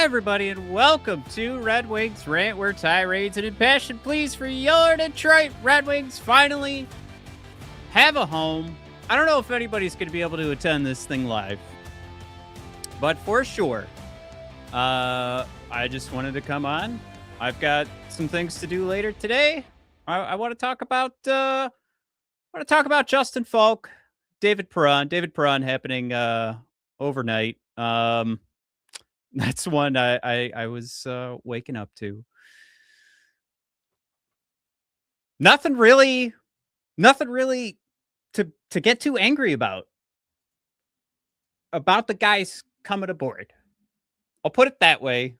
Hi, everybody, and welcome to Red Wings Rant, where tirades and impassioned pleas for your Detroit Red Wings finally have a home. I don't know if anybody's going to be able to attend this thing live, but for sure, I just wanted to come on. I've got some things to do later today. I want to talk about Justin Faulk, David Perron happening overnight. That's one I was waking up to. Nothing really to get too angry about the guys coming aboard. I'll put it that way.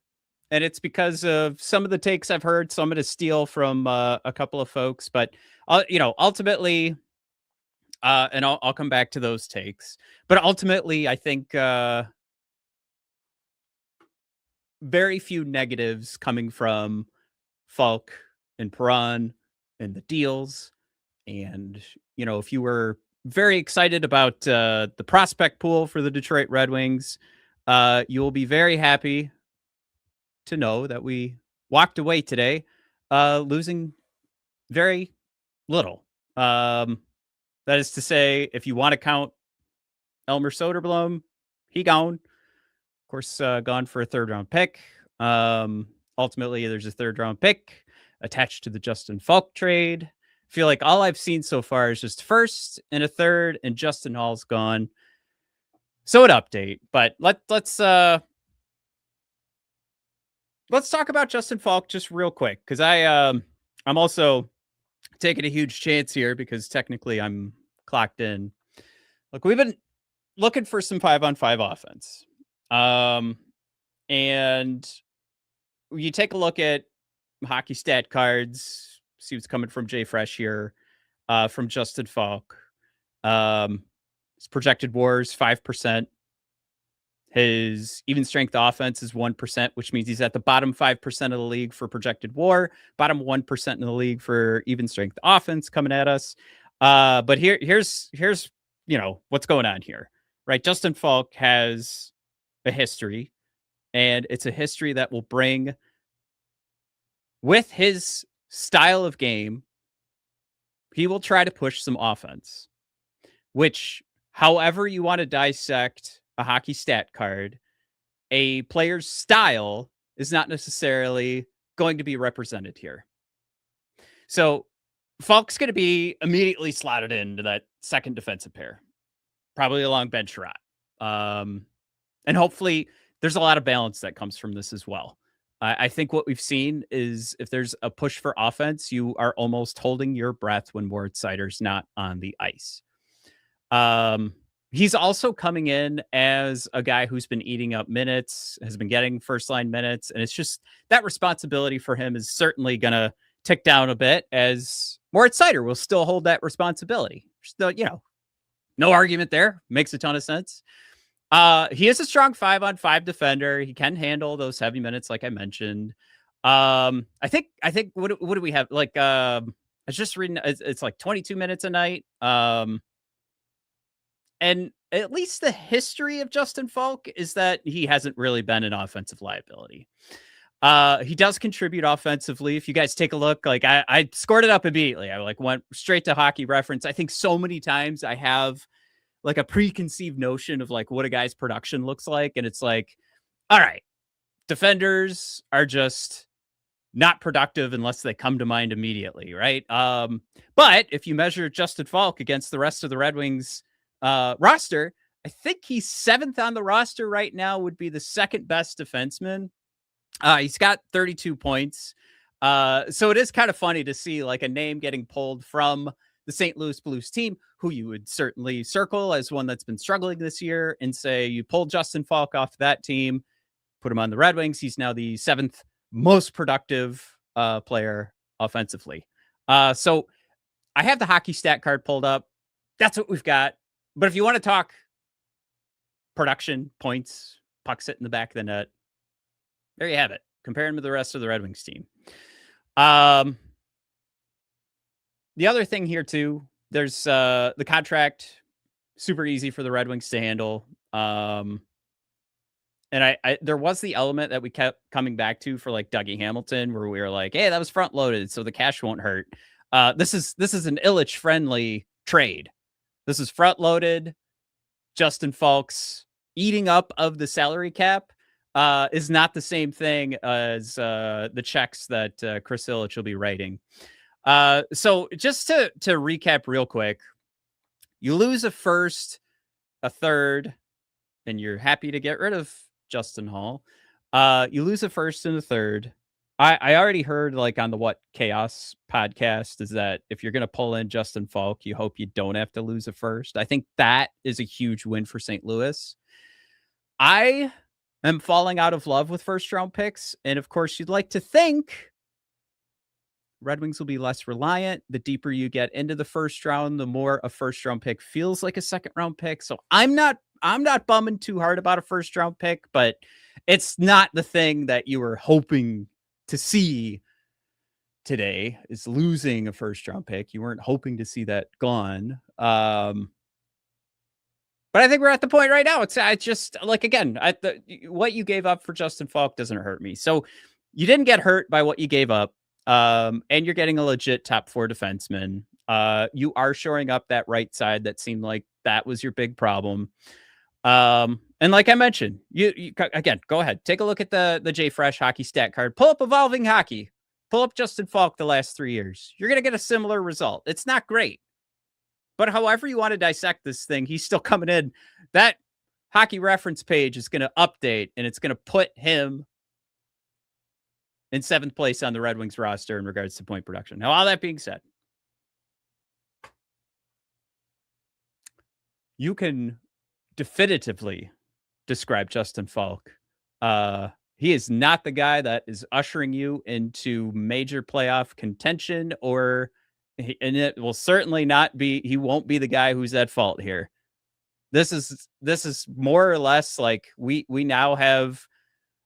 And it's because of some of the takes I've heard. So I'm going to steal from a couple of folks, but ultimately, and I'll come back to those takes. But ultimately, I think very few negatives coming from Faulk and Perron and the deals. And, if you were very excited about the prospect pool for the Detroit Red Wings, you will be very happy to know that we walked away today losing very little. That is to say, if you want to count Elmer Soderblom, he gone. Of course, gone for a third-round pick. Ultimately, there's a third-round pick attached to the Justin Faulk trade. I feel like all I've seen so far is just first and a third, and Justin Holl's gone. So an update, but let's talk about Justin Faulk just real quick, because I'm also taking a huge chance here because technically I'm clocked in. Look, we've been looking for some 5-on-5 offense. And you take a look at hockey stat cards, see what's coming from Jay Fresh here, from Justin Faulk. His projected WAR is 5%. His even strength offense is 1%, which means he's at the bottom 5% of the league for projected WAR, bottom 1% in the league for even strength offense coming at us. But here's what's going on here, right? Justin Faulk has a history, and it's a history that will bring, with his style of game, he will try to push some offense, which, however you want to dissect a hockey stat card, a player's style is not necessarily going to be represented here. So Faulk's going to be immediately slotted into that second defensive pair, probably along Ben Sherratt. And hopefully there's a lot of balance that comes from this as well. I think what we've seen is if there's a push for offense, you are almost holding your breath when Moritz Seider's not on the ice. He's also coming in as a guy who's been eating up minutes, has been getting first line minutes. And it's just that responsibility for him is certainly going to tick down a bit, as Moritz Seider will still hold that responsibility. So, no argument there. Makes a ton of sense. He is a strong 5-on-5 defender. He can handle those heavy minutes, like I mentioned. I think what do we have? Like, I was just reading, it's like 22 minutes a night. And at least the history of Justin Faulk is that he hasn't really been an offensive liability. He does contribute offensively. If you guys take a look, like I scored it up immediately. I went straight to Hockey Reference. I think so many times I have like a preconceived notion of like what a guy's production looks like. And it's like, all right, defenders are just not productive unless they come to mind immediately. Right. But if you measure Justin Faulk against the rest of the Red Wings roster, I think he's 7th on the roster right now, would be the second best defenseman. He's got 32 points. So it is kind of funny to see like a name getting pulled from the St. Louis Blues team, who you would certainly circle as one that's been struggling this year, and say you pulled Justin Faulk off that team, put him on the Red Wings. He's now the 7th most productive player offensively. So I have the hockey stat card pulled up. That's what we've got. But if you want to talk production, points, pucks sit in the back of the net, there you have it. Compare him to the rest of the Red Wings team. The other thing here too, there's the contract, super easy for the Red Wings to handle. And I there was the element that we kept coming back to for like Dougie Hamilton, where we were like, hey, that was front loaded, so the cash won't hurt. This is an Illich friendly trade. This is front loaded. Justin Faulk's eating up of the salary cap is not the same thing as the checks that Chris Illich will be writing. So just to recap real quick, you lose a first, a third, and you're happy to get rid of Justin Holl. You lose a first and a third. I already heard like on the What Chaos podcast is that if you're going to pull in Justin Faulk, you hope you don't have to lose a first. I think that is a huge win for St. Louis. I am falling out of love with first round picks. And of course, you'd like to think Red Wings will be less reliant. The deeper you get into the first round, the more a first round pick feels like a second round pick. So I'm not bumming too hard about a first round pick, but it's not the thing that you were hoping to see today, is losing a first round pick. You weren't hoping to see that gone. But I think we're at the point right now. It's just like, again, what you gave up for Justin Faulk doesn't hurt me. So you didn't get hurt by what you gave up. And you're getting a legit top 4 defenseman. You are shoring up that right side that seemed like that was your big problem. And like I mentioned, you again, go ahead, take a look at the J Fresh hockey stat card, pull up Evolving Hockey, pull up Justin Faulk the last 3 years. You're going to get a similar result. It's not great, but however you want to dissect this thing, he's still coming in. That hockey reference page is going to update, and it's going to put him in 7th place on the Red Wings roster in regards to point production. Now, all that being said, you can definitively describe Justin Faulk. He is not the guy that is ushering you into major playoff contention, and it will certainly not be, he won't be the guy who's at fault here. This is more or less like we now have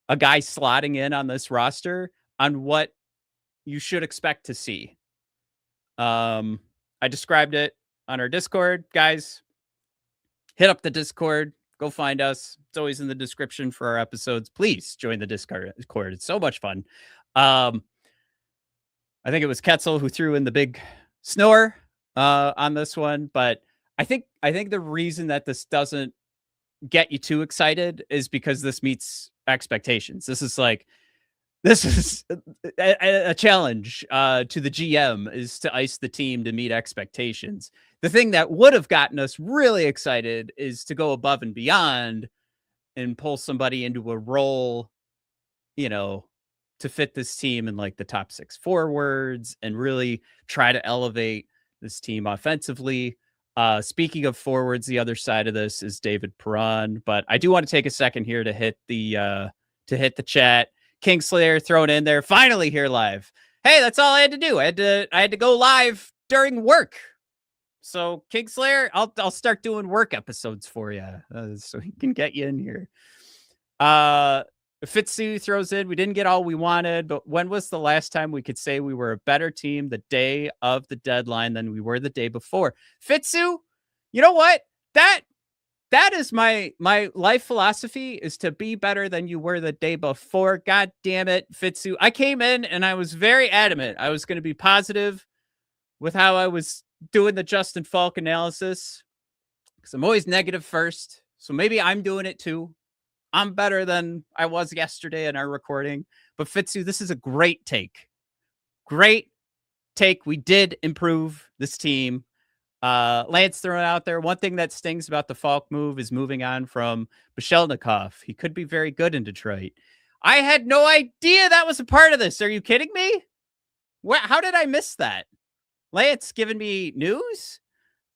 a guy slotting in on this roster on what you should expect to see. I described it on our Discord, guys. Hit up the Discord. Go find us. It's always in the description for our episodes. Please join the Discord. It's so much fun. I think it was Ketzel who threw in the big snore on this one, but I think the reason that this doesn't get you too excited is because this meets expectations. This is a challenge to the GM, is to ice the team to meet expectations. The thing that would have gotten us really excited is to go above and beyond and pull somebody into a role, to fit this team in like the top 6 forwards and really try to elevate this team offensively. Speaking of forwards, the other side of this is David Perron, but I do want to take a second here to hit the chat. Kingslayer thrown in there, finally here live. Hey, that's all I had to do. I had to go live during work. So Kingslayer, I'll start doing work episodes for you, so he can get you in here. Fitzu throws in, we didn't get all we wanted, but when was the last time we could say we were a better team the day of the deadline than we were the day before? Fitzu, you know what? That is my life philosophy, is to be better than you were the day before. God damn it, Fitzu. I came in and I was very adamant I was going to be positive with how I was doing the Justin Faulk analysis, because I'm always negative first. So maybe I'm doing it too. I'm better than I was yesterday in our recording. But Fitzu, this is a great take. Great take. We did improve this team. Lance throwing out there, one thing that stings about the Faulk move is moving on from Bishelnikov. He could be very good in Detroit. I had no idea that was a part of this. Are you kidding me? How did I miss that? Lance giving me news?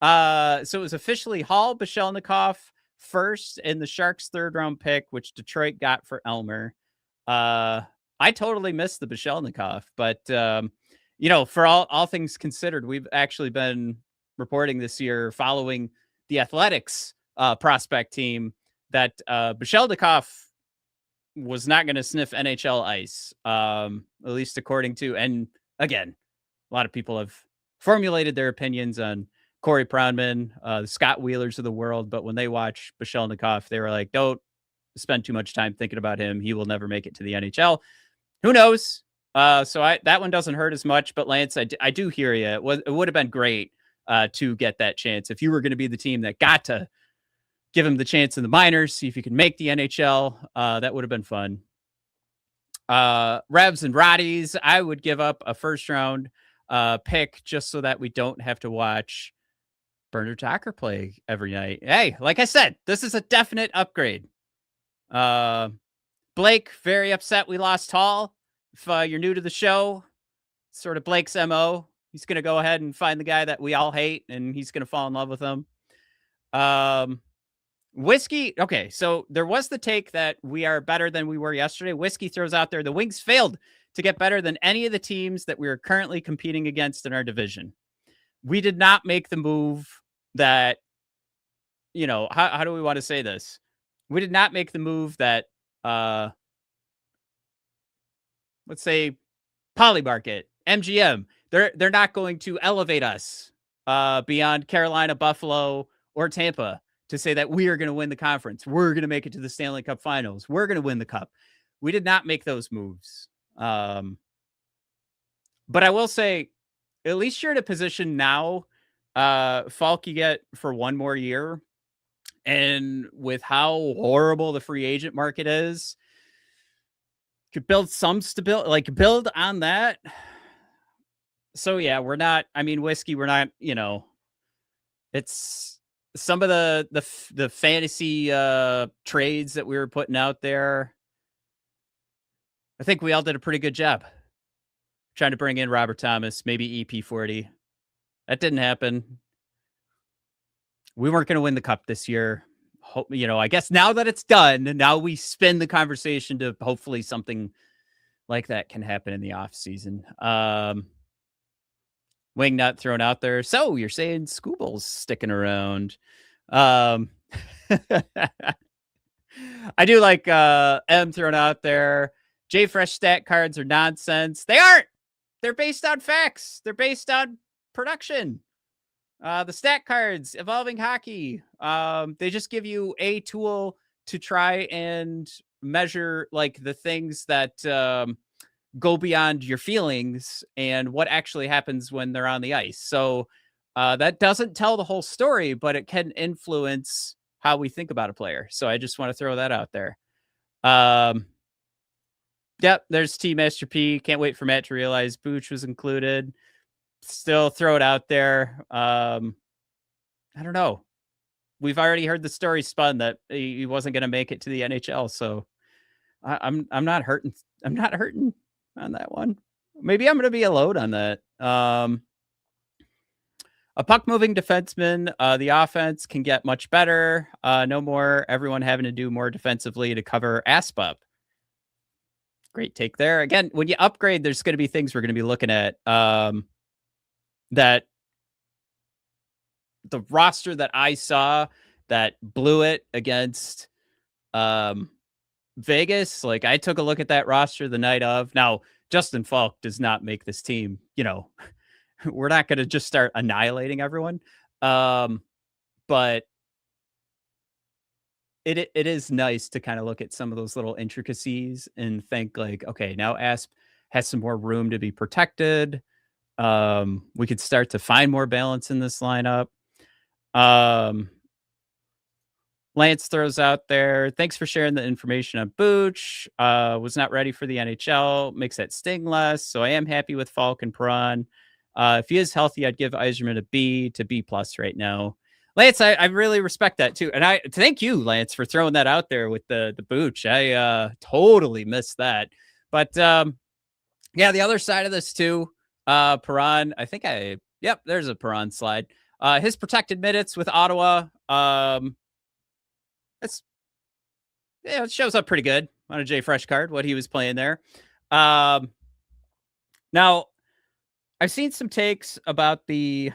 So it was officially Hall, Bishelnikov first, and the Sharks' 3rd round pick, which Detroit got for Elmer. I totally missed the Bishelnikov, but for all things considered, we've actually been reporting this year, following the Athletics prospect team, that Bishelnikov was not going to sniff NHL ice, at least according to, and again, a lot of people have formulated their opinions on Corey Proudman, the Scott Wheelers of the world, but when they watch Bishelnikov, they were like, don't spend too much time thinking about him. He will never make it to the NHL. Who knows? So that one doesn't hurt as much. But Lance, I do hear you. It would have been great to get that chance if you were going to be the team that got to give him the chance in the minors, see if he can make the NHL. That would have been fun. Revs and Roddies, I would give up a first round pick just so that we don't have to watch Bernard Docker play every night. Hey, like I said, this is a definite upgrade. Blake, very upset we lost Holl. If you're new to the show, sort of Blake's MO. He's going to go ahead and find the guy that we all hate, and he's going to fall in love with him. Whiskey. Okay, so there was the take that we are better than we were yesterday. Whiskey throws out there, the Wings failed to get better than any of the teams that we are currently competing against in our division. We did not make the move that, how do we want to say this? We did not make the move that, let's say, Polymarket, MGM, they're not going to elevate us beyond Carolina, Buffalo, or Tampa to say that we are going to win the conference. We're going to make it to the Stanley Cup Finals. We're going to win the cup. We did not make those moves. But I will say, at least you're in a position now, Faulk, you get for one more year. And with how horrible the free agent market is, could build some stability, build on that. So yeah, we're not, Whiskey, we're not, it's some of the fantasy trades that we were putting out there. I think we all did a pretty good job trying to bring in Robert Thomas, maybe EP40. That didn't happen. We weren't going to win the cup this year. I guess now that it's done, now we spin the conversation to hopefully something like that can happen in the off season. Wingnut thrown out there. So you're saying Scooble's sticking around. I do like M thrown out there. JFresh stat cards are nonsense. They aren't. They're based on facts. They're based on production. The stat cards, Evolving Hockey, they just give you a tool to try and measure the things that go beyond your feelings and what actually happens when they're on the ice. So that doesn't tell the whole story, but it can influence how we think about a player. So I just want to throw that out there. Yep, there's T Master P. Can't wait for Matt to realize Booch was included. Still throw it out there. I don't know. We've already heard the story spun that he wasn't going to make it to the NHL. So I'm not hurting. I'm not hurting on that one. Maybe I'm going to be alone on that. A puck moving defenseman. The offense can get much better. No more everyone having to do more defensively to cover Aspup. Great take there. Again, when you upgrade, there's going to be things we're going to be looking at. That the roster that I saw that blew it against Vegas, I took a look at that roster the night of. Now, Justin Faulk does not make this team. We're not going to just start annihilating everyone. But it is nice to kind of look at some of those little intricacies and think okay, now Asp has some more room to be protected. We could start to find more balance in this lineup. Lance throws out there, thanks for sharing the information on Booch. Was not ready for the NHL. Makes that sting less. So I am happy with Faulk and Perron. If he is healthy, I'd give Yzerman a B to B+ right now. Lance, I really respect that too. And I thank you, Lance, for throwing that out there with the Booch. I totally missed that. But yeah, the other side of this too, Perron, there's a Perron slide. His protected minutes with Ottawa, it shows up pretty good on a J Fresh card, what he was playing there. Now, I've seen some takes about the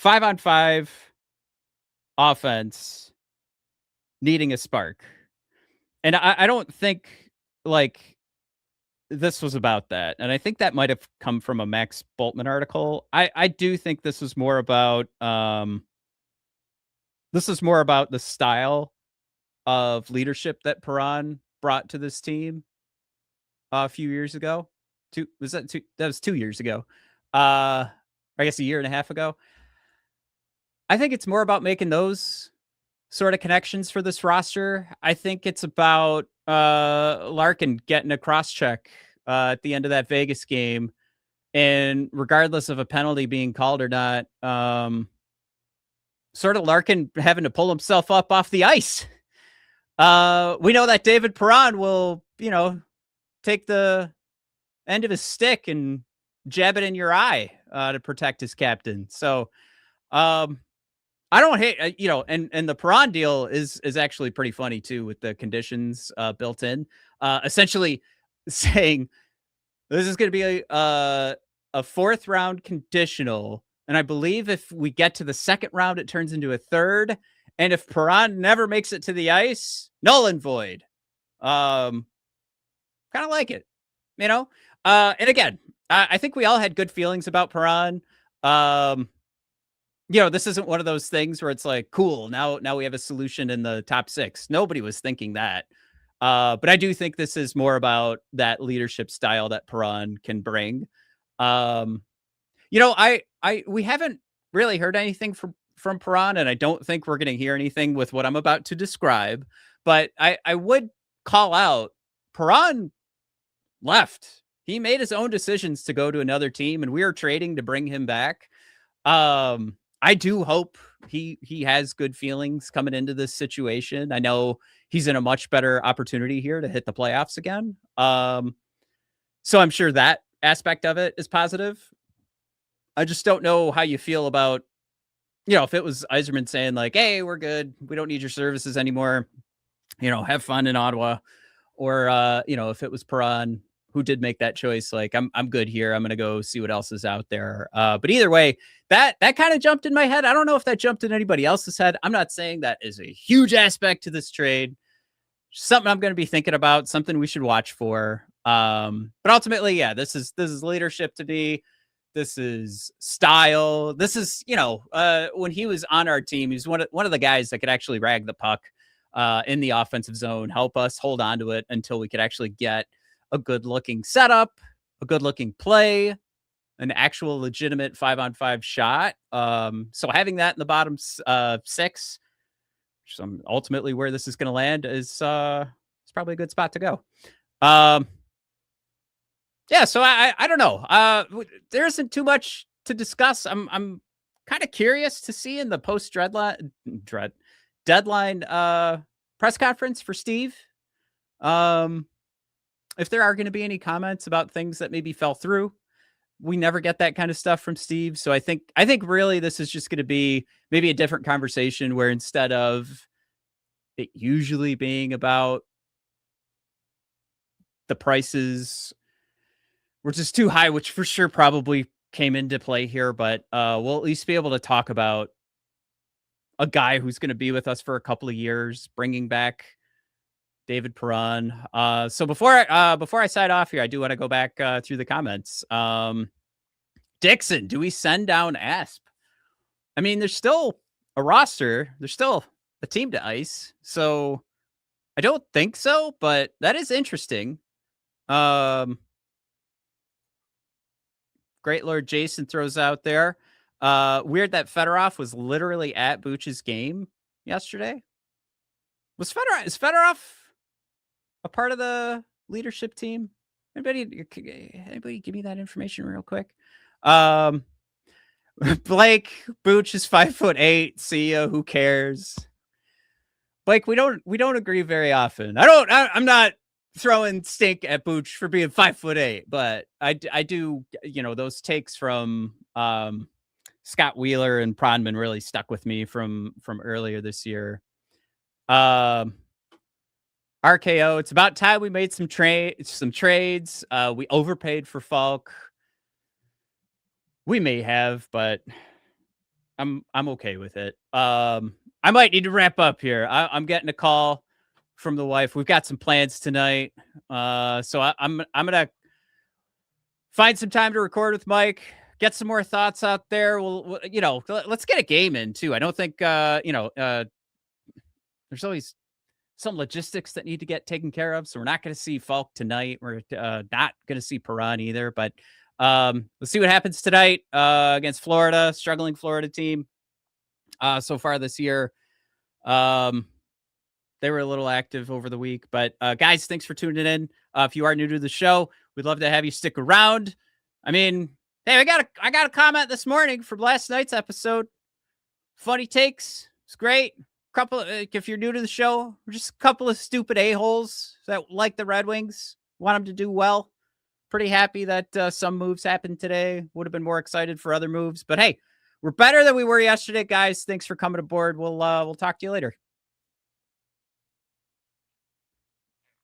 5-on-5 offense needing a spark. And I don't think this was about that. And I think that might have come from a Max Boltman article. I do think this was more about the style of leadership that Perron brought to this team a few years ago. That was 2 years ago. I guess a year and a half ago. I think it's more about making those sort of connections for this roster. I think it's about Larkin getting a cross check at the end of that Vegas game. And regardless of a penalty being called or not, sort of Larkin having to pull himself up off the ice. We know that David Perron will, take the end of his stick and jab it in your eye to protect his captain. So, I don't hate, and the Perron deal is actually pretty funny too, with the conditions built in, essentially saying this is going to be a fourth round conditional. And I believe if we get to the second round, it turns into a third. And if Perron never makes it to the ice, null and void. Kind of like it, and again, I think we all had good feelings about Perron. This isn't one of those things where it's like, cool, now we have a solution in the top 6. Nobody was thinking that. But I do think this is more about that leadership style that Perron can bring. We haven't really heard anything from Perron, and I don't think we're going to hear anything with what I'm about to describe. But I would call out Perron left. He made his own decisions to go to another team, and we are trading to bring him back. I do hope he has good feelings coming into this situation. I know he's in a much better opportunity here to hit the playoffs again. So I'm sure that aspect of it is positive. I just don't know how you feel about, if it was Yzerman saying like, hey, we're good, we don't need your services anymore, have fun in Ottawa. Or, if it was Perron who did make that choice, like, I'm good here, I'm going to go see what else is out there. But either way, that kind of jumped in my head. I don't know if that jumped in anybody else's head. I'm not saying that is a huge aspect to this trade. Something I'm going to be thinking about, something we should watch for. But ultimately, yeah, this is leadership to me. This is style. This is, when he was on our team, he was one of the guys that could actually rag the puck in the offensive zone, help us hold on to it until we could actually get a good looking setup, a good looking play, an actual legitimate 5-on-5 shot. So having that in the bottom 6, which is ultimately where this is going to land, is probably a good spot to go. Yeah, so I don't know. There isn't too much to discuss. I'm kind of curious to see in the post deadline press conference for Steve. If there are going to be any comments about things that maybe fell through. We never get that kind of stuff from Steve. So I think really this is just going to be maybe a different conversation where instead of it usually being about the prices were just too high, which for sure probably came into play here, but we'll at least be able to talk about a guy who's going to be with us for a couple of years, bringing back David Perron. So before I sign off here, I do want to go back through the comments. Dixon, do we send down Asp? I mean, there's still a roster. There's still a team to ice. So I don't think so, but that is interesting. Great Lord Jason throws out there. Weird that Fedorov was literally at Booch's game yesterday. Is Fedorov a part of the leadership team? Anybody give me that information real quick? Blake, Booch is 5'8". See ya. Who cares? Blake, we don't agree very often. I'm not throwing stink at Booch for being 5'8", but I do, those takes from Scott Wheeler and Pronman really stuck with me from earlier this year. RKO, it's about time we made some trades. We overpaid for Faulk. We may have, but I'm okay with it. I might need to wrap up here. I'm getting a call from the wife. We've got some plans tonight. So I'm gonna find some time to record with Mike, get some more thoughts out there. We'll let's get a game in too. I don't think there's always some logistics that need to get taken care of. So we're not going to see Faulk tonight. We're not going to see Perron either. But let's see what happens tonight against Florida, struggling Florida team so far this year. They were a little active over the week. But guys, thanks for tuning in. If you are new to the show, we'd love to have you stick around. I mean, hey, I got a comment this morning from last night's episode. Funny takes. It's great. Couple, if you're new to the show, we're just a couple of stupid a-holes that like the Red Wings, want them to do well. Pretty happy that some moves happened today. Would have been more excited for other moves, but hey, we're better than we were yesterday, guys. Thanks for coming aboard. We'll talk to you later.